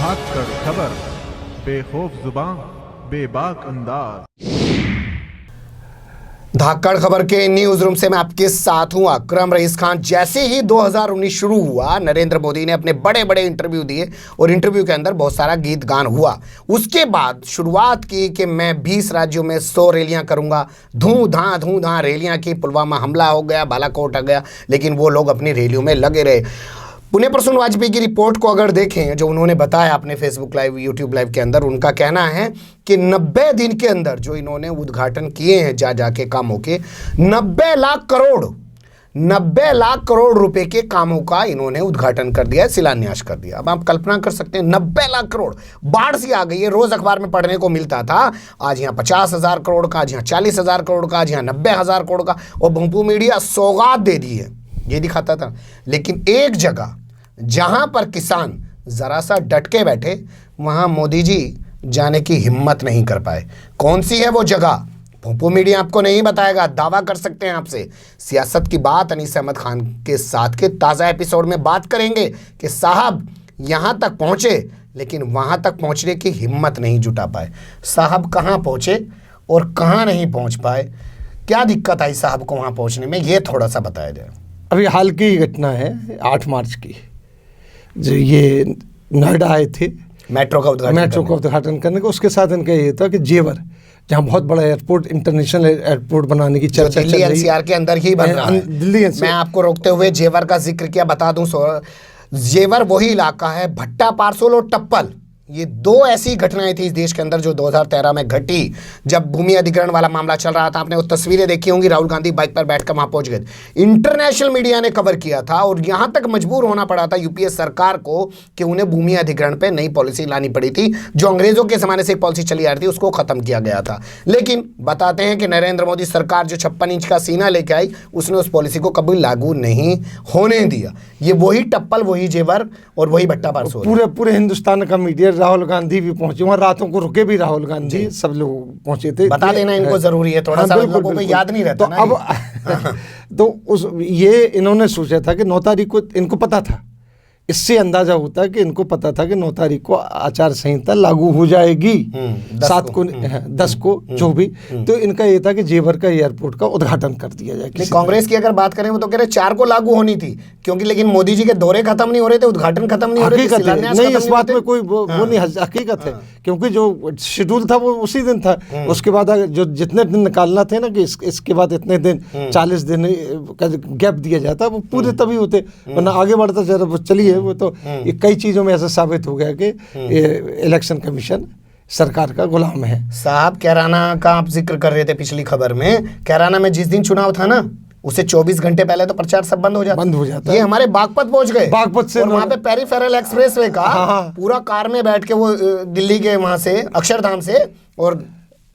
धाकड़ खबर, बेखौफ जुबान, बेबाक अंदाज। धाकड़ खबर के न्यूज रूम से मैं आपके साथ हूं अकरम रईस खान। जैसे ही 2019 शुरू हुआ, नरेंद्र मोदी ने अपने बड़े बड़े इंटरव्यू दिए और इंटरव्यू के अंदर बहुत सारा गीत गान हुआ। उसके बाद शुरुआत की कि मैं 20 राज्यों में 100 रैलियां करूंगा, धूं धां रैलियां की। पुलवामा हमला हो गया, बालाकोट आ गया, लेकिन वो लोग अपनी रैलियों में लगे रहे। पुण्य प्रसून वाजपेयी की रिपोर्ट को अगर देखें, जो उन्होंने बताया अपने फेसबुक लाइव, यूट्यूब लाइव के अंदर, उनका कहना है कि 90 दिन के अंदर जो इन्होंने उद्घाटन किए हैं जाके कामों के, 90 लाख करोड़ रुपए के कामों का इन्होंने उद्घाटन कर दिया, शिलान्यास कर दिया। अब आप कल्पना कर सकते हैं, 90 लाख करोड़, बाढ़ सी आ गई है। रोज अखबार में पढ़ने को मिलता था, आज यहाँ 50,000 करोड़ का, आज यहाँ 40,000 करोड़ का, आज यहाँ 90,000 करोड़ का, और भोंपू मीडिया सौगात दे दी है, ये दिखाता था। लेकिन एक जगह जहां पर किसान जरा सा डट के बैठे, वहां मोदी जी जाने की हिम्मत नहीं कर पाए। कौन सी है वो जगह, भोंपू मीडिया आपको नहीं बताएगा, दावा कर सकते हैं आपसे। सियासत की बात अनीस अहमद खान के साथ के ताज़ा एपिसोड में बात करेंगे कि साहब यहां तक पहुंचे, लेकिन वहां तक पहुंचने की हिम्मत नहीं जुटा पाए। साहब कहां पहुंचे और कहां नहीं पहुंच पाए, क्या दिक्कत आई साहब को वहां पहुंचने में, ये थोड़ा सा बताया जाए। अभी हाल की घटना है, 8 मार्च की, जो ये नोएडा आए थे मेट्रो का उद्घाटन करने को। उसके साथ इनका ये था कि जेवर, जहाँ बहुत बड़ा एयरपोर्ट, इंटरनेशनल एयरपोर्ट बनाने की चर्चा चल रही है, दिल्ली एनसीआर के अंदर ही बन रहा है। दिल्ली मैं आपको रोकते हुए जेवर का जिक्र किया, बता दूं, जेवर वही इलाका है, भट्टा पारसोल और टप्पल, ये 2 ऐसी घटनाएं थी इस देश के अंदर जो 2013 में घटी, जब भूमि अधिग्रहण वाला मामला चल रहा था। आपने वो तस्वीरें देखी होंगी, राहुल गांधी बाइक पर बैठकर वहां पहुंच गए। इंटरनेशनल मीडिया ने कवर किया था और यहां तक मजबूर होना पड़ा था यूपीए सरकार को कि उन्हें भूमि अधिग्रहण पे नई पॉलिसी लानी पड़ी थी। जो अंग्रेजों के जमाने से एक पॉलिसी चली आ रही थी, उसको खत्म किया गया था। लेकिन बताते हैं कि नरेंद्र मोदी सरकार जो 56 इंच का सीना लेके आई, उसने उस पॉलिसी को कभी लागू नहीं होने दिया। ये वही टप्पल, वही जेवर और वही भट्टा पारसोल। पूरे हिंदुस्तान का मीडिया, राहुल गांधी भी पहुंचे वहाँ, रातों को रुके भी राहुल गांधी, सब लोग पहुंचे थे। बता देना इनको जरूरी है, थोड़ा सा लोगों को याद नहीं रहता। तो अब तो ये इन्होंने सोचा था कि 9 तारीख को इनको पता था, इससे अंदाजा होता है कि इनको पता था कि 9 तारीख को आचार संहिता लागू हो जाएगी, 7 को 10 को जो भी। तो इनका ये था कि जेवर का एयरपोर्ट का उद्घाटन कर दिया जाए। कांग्रेस की अगर बात करें, वो तो कह रहे 4 को लागू होनी थी, क्योंकि लेकिन मोदी जी के दौरे खत्म नहीं हो रहे थे, उद्घाटन खत्म नहीं हो रहे थे। नहीं, इस बात में कोई वो नहीं, हकीकत है, क्योंकि जो शेड्यूल था वो उसी दिन था। उसके बाद जो जितने दिन निकालना थे ना, कि इसके बाद इतने दिन, 40 दिन का गैप दिया जाता, वो पूरे तभी होते, वरना आगे बढ़ता जरा चलिए। वो तो ये कई चीजों में ऐसा साबित हो गया कि इलेक्शन कमीशन सरकार का गुलाम है। साहब, कैराना का आप जिक्र कर रहे थे पिछली खबर में। कैराना में जिस दिन चुनाव था ना, उसे 24 घंटे पहले तो प्रचार सब बंद हो जाता। ये हमारे बागपत पहुंच गए, बागपत से, और वहां पे पेरिफेरल एक्सप्रेसवे का पूरा कार में बैठ के वो दिल्ली के वहां से अक्षरधाम से, और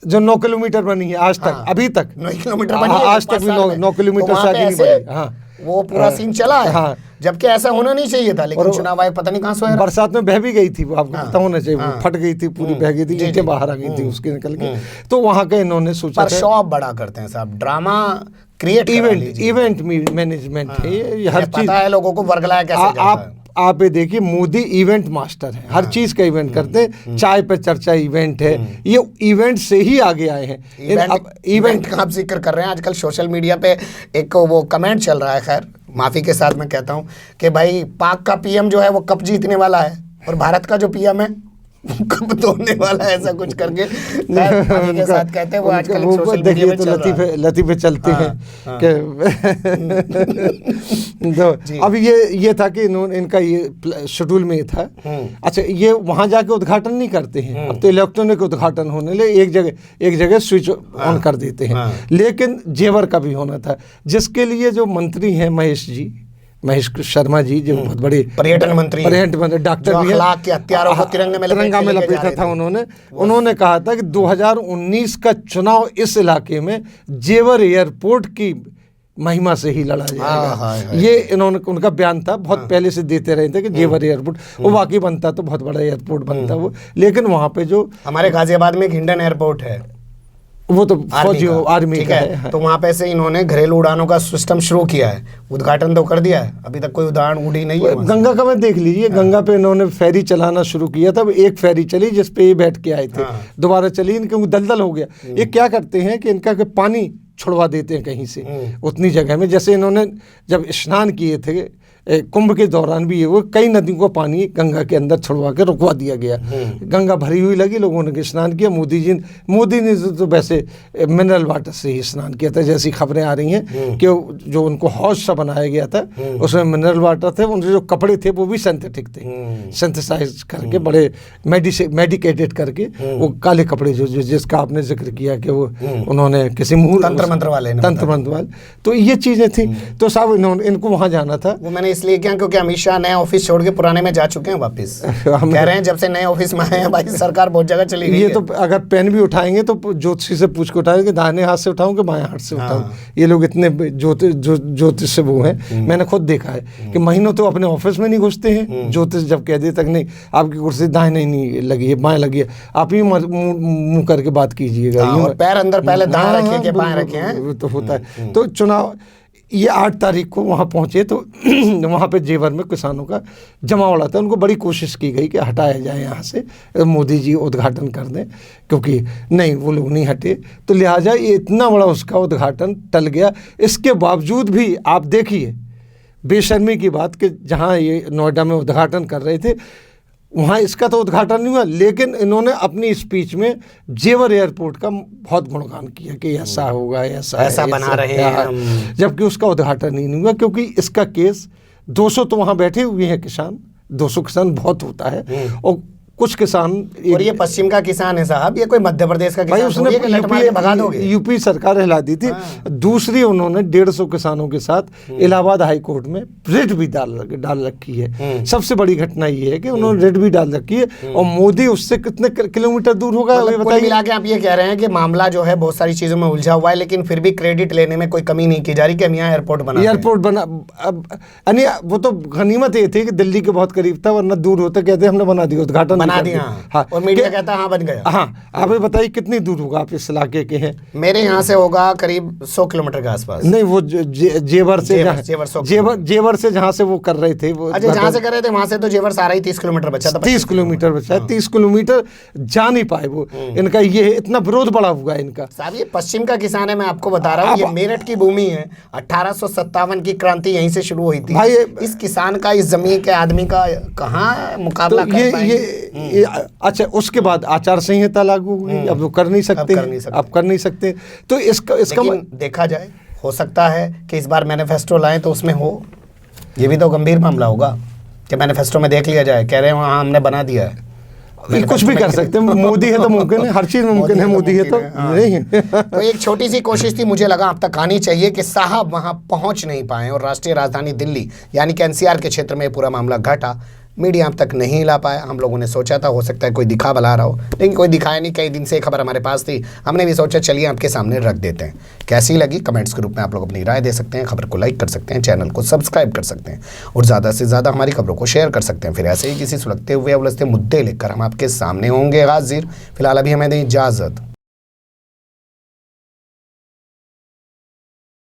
जो 9 किलोमीटर बनी है आज तक, अभी तक 9 किलोमीटर बनी है, आज तक भी 9 किलोमीटर से आगे नहीं बढ़ी। वो पूरा सीन चला है, जबकि ऐसा होना नहीं चाहिए था। लेकिन चुनाव आयोग पता नहीं कहां से बरसात में बह भी गई थी, वो आपको पता होना चाहिए, फट गई थी, पूरी बह गई थी, ईंटें बाहर आ गई थी उसके निकल के। तो वहां का इन्होंने सोचा, शो ऑफ बड़ा करते हैं साहब, ड्रामा क्रिएट, इवेंट मैनेजमेंट है ये, हर चीज पता है लोगों को, वर्गलाया कैसे जाता है। आप ये देखिए, मोदी इवेंट मास्टर है, हर चीज का इवेंट करते हैं। चाय पे चर्चा इवेंट है, ये इवेंट से ही आगे आए हैं। इवेंट का आप जिक्र कर रहे हैं, आजकल सोशल मीडिया पे एक वो कमेंट चल रहा है, खैर माफी के साथ मैं कहता हूं, कि भाई पाक का पीएम जो है वो कप जीतने वाला है, और भारत का जो पीएम है कब तोड़ने वाला है, ऐसा कुछ करके के साथ कहते हैं। वो आजकल सोशल मीडिया पे तो लतीफे चलते हैं कि अब ये था कि इनका ये शेड्यूल में था। अच्छा, ये वहां जाके उद्घाटन नहीं करते हैं, अब तो इलेक्ट्रॉनिक उद्घाटन होने लगे, एक जगह स्विच ऑन कर देते हैं। लेकिन जेवर का भी होना था, जिसके लिए जो मंत्री हैं महेश शर्मा जी, जो बहुत बड़े पर्यटन मंत्री, डॉक्टर भी हैं, के हत्यारों को तिरंगा में लपेटा था उन्होंने कहा था कि 2019 का चुनाव इस इलाके में जेवर एयरपोर्ट की महिमा से ही लड़ा जाएगा। ये उनका बयान था, बहुत पहले से देते रहे थे कि जेवर एयरपोर्ट, वो वाकई बनता तो बहुत बड़ा एयरपोर्ट बनता वो, लेकिन वहाँ पे जो हमारे गाजियाबाद में एक हिंडन एयरपोर्ट है, वो तो फौजी आर्मी ठीक का है। है। तो वहां पे से इन्होंने घरेलू उड़ानों का सिस्टम शुरू किया है, उद्घाटन तो कर दिया है, अभी तक कोई उड़ान उड़ी नहीं है वहाँ से। गंगा का मैं देख लीजिए, गंगा पे इन्होंने फेरी चलाना शुरू किया था। एक फेरी चली जिस पे ये बैठ के आए थे, दोबारा चली, इनके दलदल हो गया। ये क्या करते हैं कि इनका के पानी छुड़वा देते हैं कहीं से उतनी जगह में। जैसे इन्होंने जब स्नान किए थे कुंभ के दौरान भी, ये वो कई नदियों का पानी गंगा के अंदर छुड़वा के रुकवा दिया गया। गंगा भरी हुई लगी, लोगों ने स्नान किया। मोदी ने तो वैसे मिनरल वाटर से ही स्नान किया था, जैसी खबरें आ रही हैं कि जो उनको हौज सा बनाया गया था उसमें मिनरल वाटर थे। उनके जो कपड़े थे वो भी सिंथेटिक थे, सिंथेसाइज करके बड़े मेडिकेटेड करके वो काले कपड़े जो जिसका आपने जिक्र किया कि वो उन्होंने किसी तंत्र मंत्र वाले तो ये चीजें थी। तो साहब इनको वहां जाना था। वो मैंने इसलिए किया क्योंकि अमित शाह नया ऑफिस छोड़ के पुराने में जा चुके हैं वापस। कह रहे हैं जब से नए ऑफिस में आए हैं भाई सरकार बहुत जगह चली गई ये है। तो अगर पेन भी उठाएंगे तो ज्योतिषी से पूछ के उठाएंगे, दाहिने हाथ से उठाऊं कि बाएं हाथ से उठाऊं। ये लोग इतने ज्योतिष से वो हैं, मैंने खुद देखा है कि महीनों तो अपने ऑफिस में नहीं घुसते हैं। ज्योतिष जब कह दे तक नहीं, आपकी कुर्सी दाहिने नहीं लगी है, बाएं लगी है, आप ही मुंह करके बात कीजिएगा। और पैर अंदर पहले दाएं रखिए कि बाएं रखे हैं, तो होता है। तो चुनाव ये 8 तारीख को वहाँ पहुँचे तो वहाँ पे जेवर में किसानों का जमावड़ा था। उनको बड़ी कोशिश की गई कि हटाया जाए यहाँ से, मोदी जी उद्घाटन कर दें, क्योंकि नहीं वो लोग नहीं हटे। तो लिहाजा ये इतना बड़ा उसका उद्घाटन टल गया। इसके बावजूद भी आप देखिए बेशर्मी की बात कि जहाँ ये नोएडा में उद्घाटन कर रहे थे वहाँ इसका तो उद्घाटन नहीं हुआ, लेकिन इन्होंने अपनी स्पीच में जेवर एयरपोर्ट का बहुत गुणगान किया कि ऐसा होगा, ऐसा बना रहे हैं, जबकि उसका उद्घाटन ही नहीं हुआ। क्योंकि इसका केस 200 तो वहाँ बैठे हुए हैं किसान, 200 किसान बहुत होता है। और कुछ किसान, और ये पश्चिम का किसान है साहब, ये कोई मध्य प्रदेश का भाई किसान उसने भगा दोगे। यूपी सरकार हिला दी थी। दूसरी उन्होंने 150 किसानों के साथ इलाहाबाद हाई कोर्ट में रिट भी डाल रखी है। सबसे बड़ी घटना ये है कि उन्होंने रिट भी डाल रखी है। और मोदी उससे कितने किलोमीटर दूर होगा बताइए। मिला के आप ये कह रहे हैं कि मामला जो है बहुत सारी चीजों में उलझा हुआ है, लेकिन फिर भी क्रेडिट लेने में कोई कमी नहीं की जा रही कि हम यहाँ एयरपोर्ट बना। अब वो तो गनीमत ये थी कि दिल्ली के बहुत करीब था, वरना दूर होता कहते हमने बना दिया, उद्घाटन बना दिया। हाँ, और मीडिया कहता हाँ बन गया। हाँ, आप बताइए कितनी दूर होगा आप इस इलाके के हैं? मेरे यहाँ से होगा करीब 100 किलोमीटर के आसपास। नहीं, वो जेवर से जहाँ से वो कर रहे थे, वो अच्छा जहाँ से कर रहे थे वहां से तो जेवर सारा ही 30 किलोमीटर बचा था। 30 किलोमीटर बचा है, 30 किलोमीटर जा नहीं पाए वो। इनका ये इतना विरोध बड़ा हुआ इनका। साहब ये पश्चिम का किसान है, मैं आपको बता रहा हूँ, ये मेरठ की भूमि है। 1857 की क्रांति यहीं से शुरू हुई थी भाई। इस किसान का, इस जमीन के आदमी का कहाँ मुकाबला कर पाएंगे? अच्छा, उसके बाद आचार संहिता लागू हुई, अब वो कर नहीं सकते, अब कर नहीं सकते। तो इसका देखा जाए, हो सकता है कि इस बार मैनिफेस्टो लाएं तो उसमें हो। ये भी तो गंभीर मामला होगा कि मैनिफेस्टो में देख लिया जाए, कह रहे हैं वहाँ हमने बना दिया है। कुछ भी कर सकते हैं, मोदी है तो मुमकिन है, हर चीज मुमकिन है, मोदी है तो नहीं है। तो एक छोटी सी कोशिश थी, मुझे लगा अब तक आनी चाहिए कि साहब वहां पहुंच नहीं पाए और राष्ट्रीय राजधानी दिल्ली यानी कि एनसीआर के क्षेत्र में पूरा मामला घटा, मीडिया अब तक नहीं ला पाया। हम लोगों ने सोचा था हो सकता है कोई दिखा बला रहा हो, लेकिन कोई दिखाया नहीं। कई दिन से खबर हमारे पास थी, हमने भी सोचा चलिए आपके सामने रख देते हैं। कैसी लगी कमेंट्स के रूप में आप लोग अपनी राय दे सकते हैं, खबर को लाइक कर सकते हैं, चैनल को सब्सक्राइब कर सकते हैं और ज़्यादा से ज़्यादा हमारी खबरों को शेयर कर सकते हैं। फिर ऐसे ही किसी सुलगते हुए उलझते मुद्दे लेकर हम आपके सामने होंगे हाजिर। फिलहाल अभी हमें दें इजाज़त।